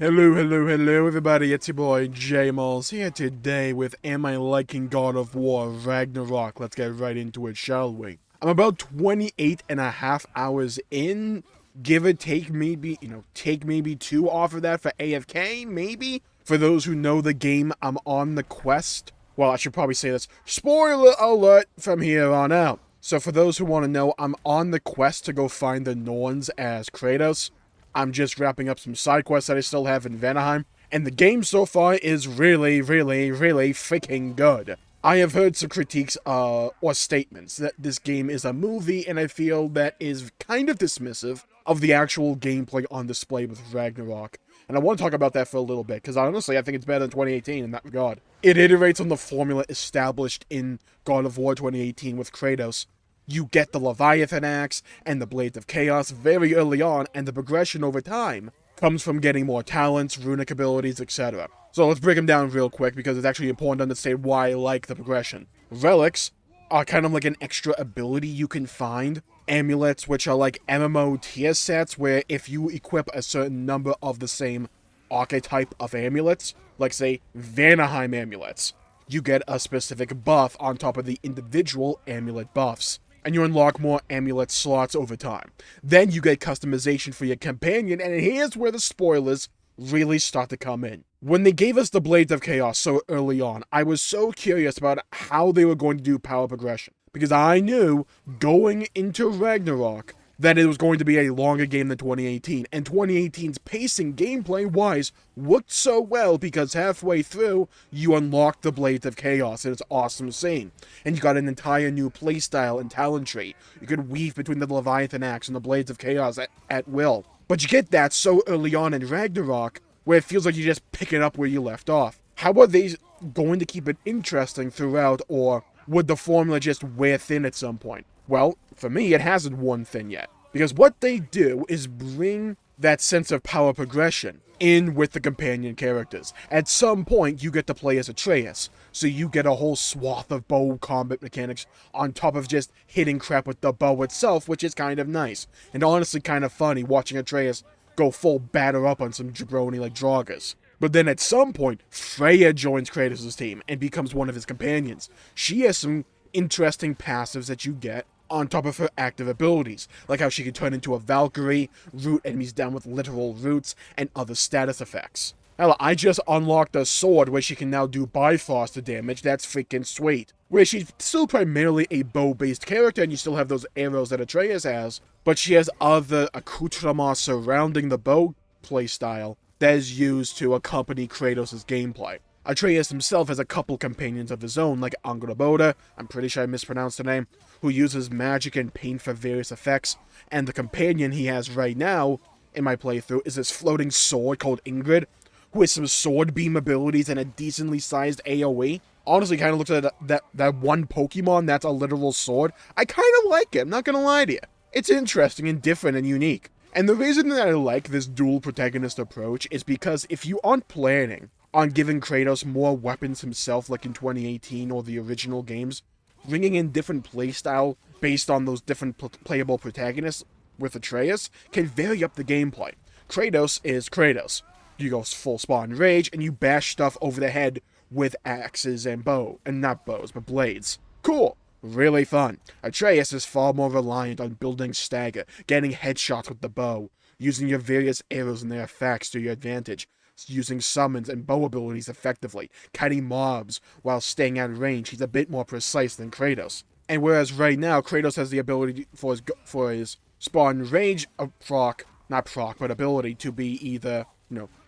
Hello, everybody, it's your boy, Jmulls, here today with Am I Liking God of War Ragnarok? Let's get right into it, shall we? I'm about 28 and a half hours in, give or take maybe, take maybe 2 off of that for AFK, maybe? For those who know the game, I'm on the quest. Well, I should probably say this, spoiler alert from here on out. So for those who want to know, I'm on the quest to go find the Norns as Kratos. I'm just wrapping up some side quests that I still have in Vanaheim, and the game so far is really freaking good. I have heard some critiques or statements that this game is a movie, and I feel that is kind of dismissive of the actual gameplay on display with Ragnarok. And I want to talk about that for a little bit, because honestly, I think it's better than 2018 in that regard. It iterates on the formula established in God of War 2018 with Kratos. You get the Leviathan Axe and the Blades of Chaos very early on, and the progression over time comes from getting more talents, runic abilities, etc. So let's break them down real quick, because it's actually important to understand why I like the progression. Relics are kind of like an extra ability you can find. Amulets, which are like MMO tier sets, where if you equip a certain number of the same archetype of amulets, like say Vanaheim amulets, you get a specific buff on top of the individual amulet buffs, and you unlock more amulet slots over time. Then you get customization for your companion, and here's where the spoilers really start to come in. When they gave us the Blades of Chaos so early on, I was so curious about how they were going to do power progression, because I knew going into Ragnarok that it was going to be a longer game than 2018, and 2018's pacing gameplay-wise worked so well because halfway through, you unlock the Blades of Chaos, and it's awesome scene. And you got an entire new playstyle and talent tree. You could weave between the Leviathan Axe and the Blades of Chaos at will. But you get that so early on in Ragnarok, where it feels like you just pick it up where you left off. How are they going to keep it interesting throughout, or would the formula just wear thin at some point? Well, for me, it hasn't worn thin yet. Because what they do is bring that sense of power progression in with the companion characters. At some point, you get to play as Atreus, so you get a whole swath of bow combat mechanics on top of just hitting crap with the bow itself, which is kind of nice. And honestly kind of funny watching Atreus go full batter up on some jabroni like Draugrs. But then at some point, Freya joins Kratos' team and becomes one of his companions. She has some interesting passives that you get on top of her active abilities, like how she can turn into a Valkyrie, root enemies down with literal roots, and other status effects. Hell, I just unlocked a sword where she can now do Bifrost damage. That's freaking sweet. Where she's still primarily a bow-based character, and you still have those arrows that Atreus has, but she has other accoutrements surrounding the bow playstyle that is used to accompany Kratos' gameplay. Atreus himself has a couple companions of his own, like Angrboda, I'm pretty sure I mispronounced the name, who uses magic and paint for various effects, and the companion he has right now, in my playthrough, is this floating sword called Ingrid, who has some sword beam abilities and a decently sized AoE. Honestly, kind of looks at that one Pokemon that's a literal sword. I kind of like it, I'm not gonna lie to you. It's interesting and different and unique. And the reason that I like this dual protagonist approach is because if you aren't planning on giving Kratos more weapons himself like in 2018 or the original games, bringing in different playstyle based on those different playable protagonists with Atreus can vary up the gameplay. Kratos is Kratos. You go full spawn rage and you bash stuff over the head with axes and not bows, but blades. Cool. Really fun. Atreus is far more reliant on building stagger, getting headshots with the bow, using your various arrows and their effects to your advantage, using summons and bow abilities effectively, kiting mobs while staying out of range. He's a bit more precise than Kratos. And whereas right now, Kratos has the ability for his spawn rage ability to be either,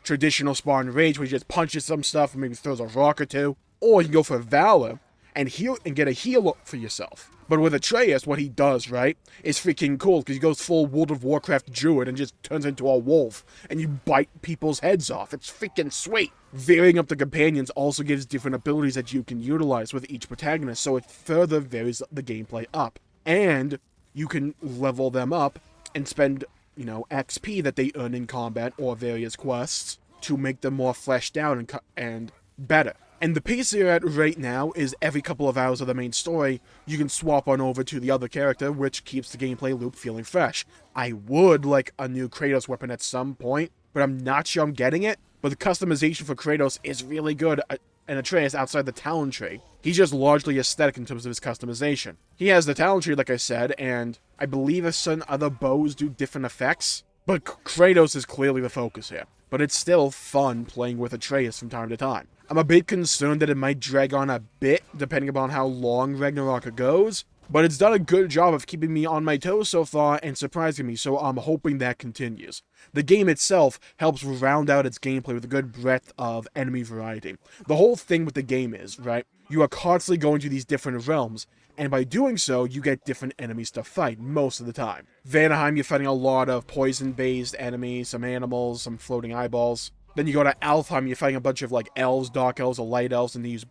traditional spawn rage where he just punches some stuff and maybe throws a rock or two, or you can go for Valor and heal and get a heal for yourself. But with Atreus, what he does, right, is freaking cool, because he goes full World of Warcraft druid and just turns into a wolf, and you bite people's heads off. It's freaking sweet. Varying up the companions also gives different abilities that you can utilize with each protagonist, so it further varies the gameplay up. And you can level them up and spend, XP that they earn in combat or various quests to make them more fleshed out and better. And the pace you're at right now is every couple of hours of the main story, you can swap on over to the other character, which keeps the gameplay loop feeling fresh. I would like a new Kratos weapon at some point, but I'm not sure I'm getting it. But the customization for Kratos is really good, and Atreus outside the talent tree. He's just largely aesthetic in terms of his customization. He has the talent tree, like I said, and I believe certain other bows do different effects, but Kratos is clearly the focus here. But it's still fun playing with Atreus from time to time. I'm a bit concerned that it might drag on a bit, depending upon how long Ragnarok goes, but it's done a good job of keeping me on my toes so far and surprising me, so I'm hoping that continues. The game itself helps round out its gameplay with a good breadth of enemy variety. The whole thing with the game is, right, you are constantly going to these different realms, and by doing so, you get different enemies to fight most of the time. Vanaheim, you're fighting a lot of poison-based enemies, some animals, some floating eyeballs. Then you go to Alfheim, you're fighting a bunch of like elves, dark elves, or light elves, and they use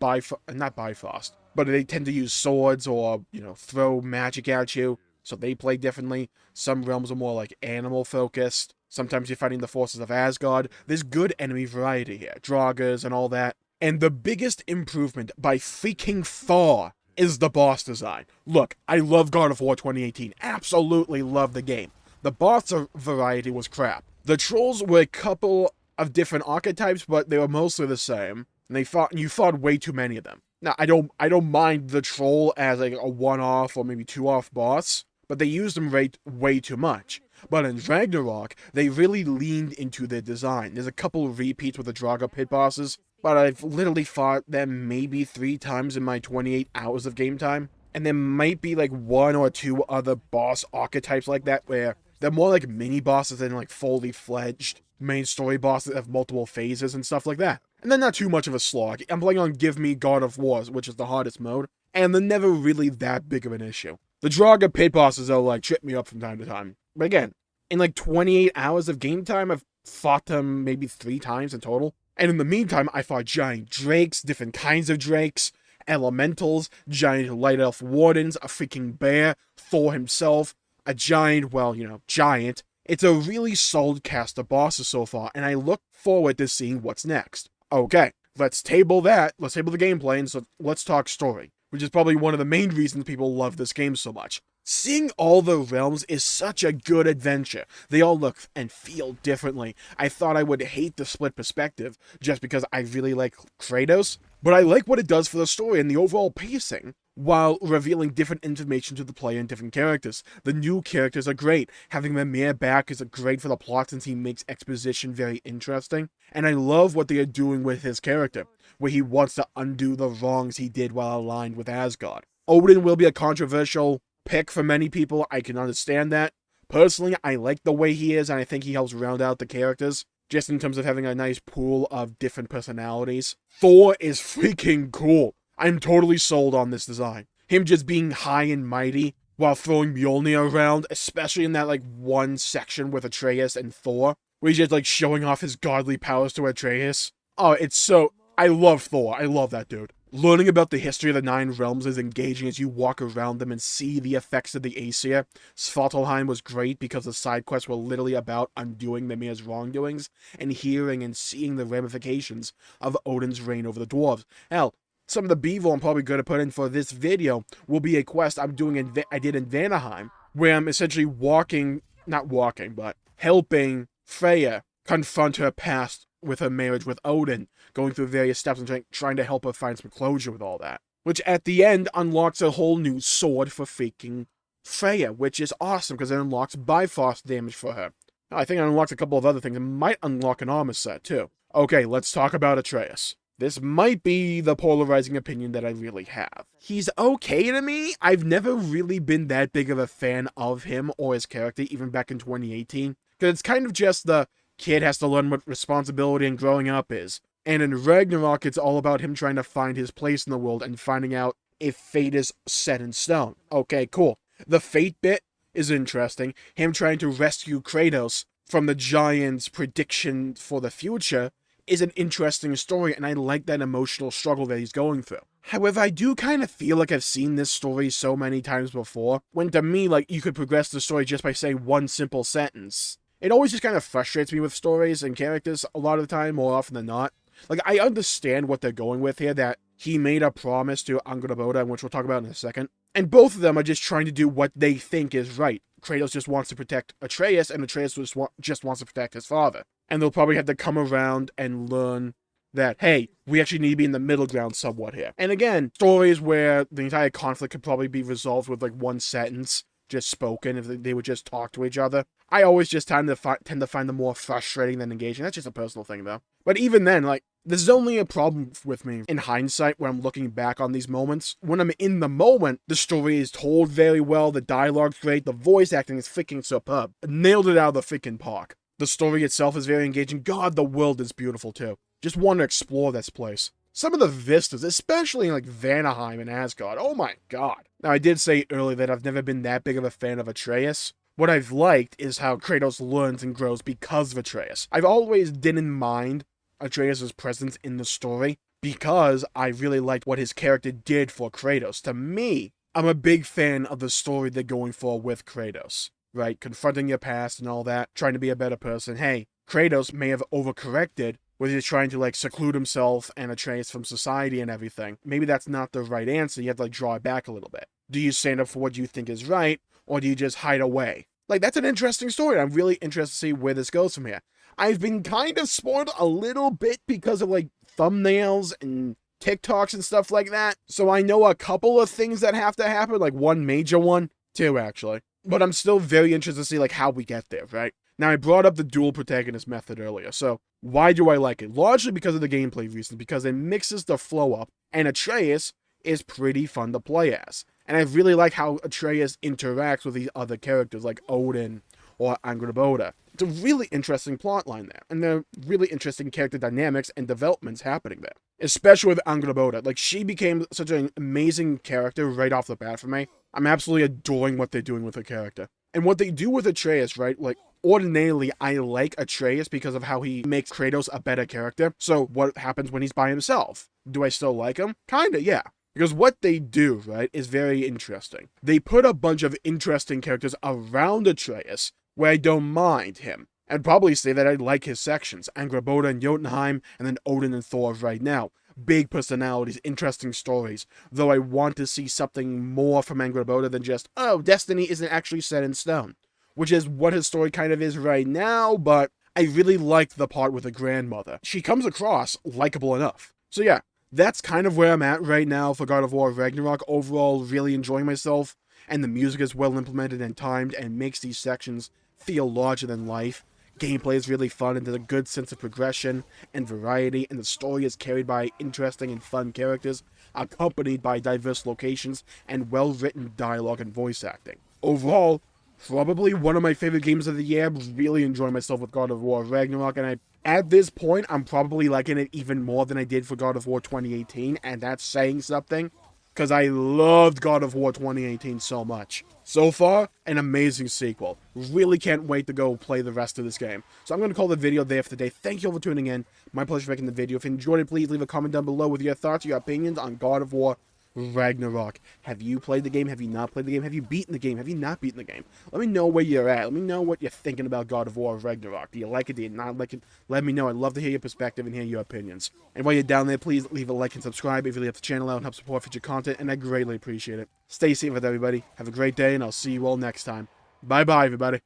not Bifrost, but they tend to use swords or, throw magic at you, so they play differently. Some realms are more like animal-focused. Sometimes you're fighting the forces of Asgard. There's good enemy variety here, Draugrs and all that. And the biggest improvement by freaking far is the boss design. Look, I love God of War 2018. Absolutely love the game. The boss variety was crap. The trolls were a couple of different archetypes, but they were mostly the same. And you fought way too many of them. Now, I don't mind the troll as like a one-off or maybe two-off boss, but they used them way too much. But in Ragnarok, they really leaned into their design. There's a couple of repeats with the Draugr pit bosses, but I've literally fought them maybe 3 times in my 28 hours of game time. And there might be like 1 or 2 other boss archetypes like that where they're more like mini bosses than like fully fledged main story bosses that have multiple phases and stuff like that. And they're not too much of a slog. I'm playing on Give Me God of War, which is the hardest mode, and they're never really that big of an issue. The Draugr pit bosses, though, like, trip me up from time to time. But again, in like 28 hours of game time, I've fought them maybe 3 times in total. And in the meantime, I fought giant drakes, different kinds of drakes, elementals, giant light elf wardens, a freaking bear, Thor himself, a giant, giant. It's a really solid cast of bosses so far, and I look forward to seeing what's next. Okay, let's table that, let's table the gameplay, and so let's talk story, which is probably one of the main reasons people love this game so much. Seeing all the realms is such a good adventure. They all look and feel differently. I thought I would hate the split perspective, just because I really like Kratos, but I like what it does for the story and the overall pacing, while revealing different information to the player and different characters. The new characters are great. Having Mimir back is great for the plot since he makes exposition very interesting. And I love what they are doing with his character, where he wants to undo the wrongs he did while aligned with Asgard. Odin will be a controversial pick for many people. I can understand that. Personally, I like the way he is, and I think he helps round out the characters, just in terms of having a nice pool of different personalities. Thor is freaking cool. I'm totally sold on this design. Him just being high and mighty while throwing Mjolnir around, especially in that like one section with Atreus and Thor, where he's just like showing off his godly powers to Atreus. Oh, I love Thor. I love that dude. Learning about the history of the 9 realms is engaging as you walk around them and see the effects of the Aesir. Svartalfheim was great because the side quests were literally about undoing Mimir's wrongdoings and hearing and seeing the ramifications of Odin's reign over the dwarves. Hell, some of the B-roll I'm probably going to put in for this video will be a quest I did in Vanaheim, where I'm essentially helping Freya confront her past with her marriage with Odin, going through various steps and trying to help her find some closure with all that. Which at the end unlocks a whole new sword for freaking Freya, which is awesome because it unlocks Bifrost damage for her. I think it unlocks a couple of other things. It might unlock an armor set too. Okay, let's talk about Atreus. This might be the polarizing opinion that I really have. He's okay to me. I've never really been that big of a fan of him or his character, even back in 2018. Because it's kind of just the kid has to learn what responsibility and growing up is. And in Ragnarok, it's all about him trying to find his place in the world and finding out if fate is set in stone. Okay, cool. The fate bit is interesting. Him trying to rescue Kratos from the giant's prediction for the future is an interesting story, and I like that emotional struggle that he's going through. However, I do kind of feel like I've seen this story so many times before, when to me, like, you could progress the story just by saying one simple sentence. It always just kind of frustrates me with stories and characters a lot of the time, more often than not. Like, I understand what they're going with here, that he made a promise to Angrboda, which we'll talk about in a second, and both of them are just trying to do what they think is right. Kratos just wants to protect Atreus, and Atreus just wants to protect his father. And they'll probably have to come around and learn that, hey, we actually need to be in the middle ground somewhat here. And again, stories where the entire conflict could probably be resolved with like one sentence just spoken if they would just talk to each other. I always just tend to find them more frustrating than engaging. That's just a personal thing though. But even then, like, this is only a problem with me in hindsight when I'm looking back on these moments. When I'm in the moment, the story is told very well, the dialogue's great, the voice acting is freaking superb. Nailed it out of the freaking park. The story itself is very engaging. God, the world is beautiful too. Just want to explore this place. Some of the vistas, especially in like Vanaheim and Asgard, oh my god. Now I did say earlier that I've never been that big of a fan of Atreus. What I've liked is how Kratos learns and grows because of Atreus. I've always didn't mind Atreus' presence in the story because I really liked what his character did for Kratos. To me, I'm a big fan of the story they're going for with Kratos, right? Confronting your past and all that, trying to be a better person. Hey, Kratos may have overcorrected where he's trying to like seclude himself and Atreus from society and everything. Maybe that's not the right answer. You have to like draw it back a little bit. Do you stand up for what you think is right, or do you just hide away? Like, that's an interesting story. I'm really interested to see where this goes from here. I've been kind of spoiled a little bit because of like thumbnails and TikToks and stuff like that. So I know a couple of things that have to happen, like one major one, two actually. But I'm still very interested to see like how we get there, right? Now, I brought up the dual protagonist method earlier, so why do I like it? Largely because of the gameplay reasons, because it mixes the flow up, and Atreus is pretty fun to play as. And I really like how Atreus interacts with these other characters, like Odin or Angrboda. It's a really interesting plotline there, and there are really interesting character dynamics and developments happening there. Especially with Angrboda. Like, she became such an amazing character right off the bat for me. I'm absolutely adoring what they're doing with her character. And what they do with Atreus, right, like, ordinarily, I like Atreus because of how he makes Kratos a better character. So what happens when he's by himself? Do I still like him? Kinda, yeah. Because what they do, right, is very interesting. They put a bunch of interesting characters around Atreus where I don't mind him. I'd probably say that I like his sections. Angrboda and Jotunheim, and then Odin and Thor right now. Big personalities, interesting stories. Though I want to see something more from Angrboda than just, oh, Destiny isn't actually set in stone. Which is what his story kind of is right now, but I really like the part with the grandmother. She comes across likable enough. So yeah, that's kind of where I'm at right now for God of War Ragnarok. Overall, really enjoying myself, and the music is well implemented and timed and makes these sections feel larger than life. Gameplay is really fun and there's a good sense of progression and variety, and the story is carried by interesting and fun characters, accompanied by diverse locations and well-written dialogue and voice acting. Overall, probably one of my favorite games of the year. Really enjoying myself with God of War Ragnarok, and at this point, I'm probably liking it even more than I did for God of War 2018, and that's saying something, because I loved God of War 2018 so much. So far, an amazing sequel. Really can't wait to go play the rest of this game. So I'm going to call the video there for today. Thank you all for tuning in. My pleasure making the video. If you enjoyed it, please leave a comment down below with your thoughts, your opinions on God of War Ragnarok. Have you played the game? Have you not played the game? Have you beaten the game? Have you not beaten the game? Let me know where you're at. Let me know what you're thinking about God of War Ragnarok. Do you like it? Do you not like it? Let me know. I'd love to hear your perspective and hear your opinions. And while you're down there, please leave a like and subscribe. It really helps the channel out and helps support future content, and I greatly appreciate it. Stay safe with everybody. Have a great day, and I'll see you all next time. Bye-bye, everybody.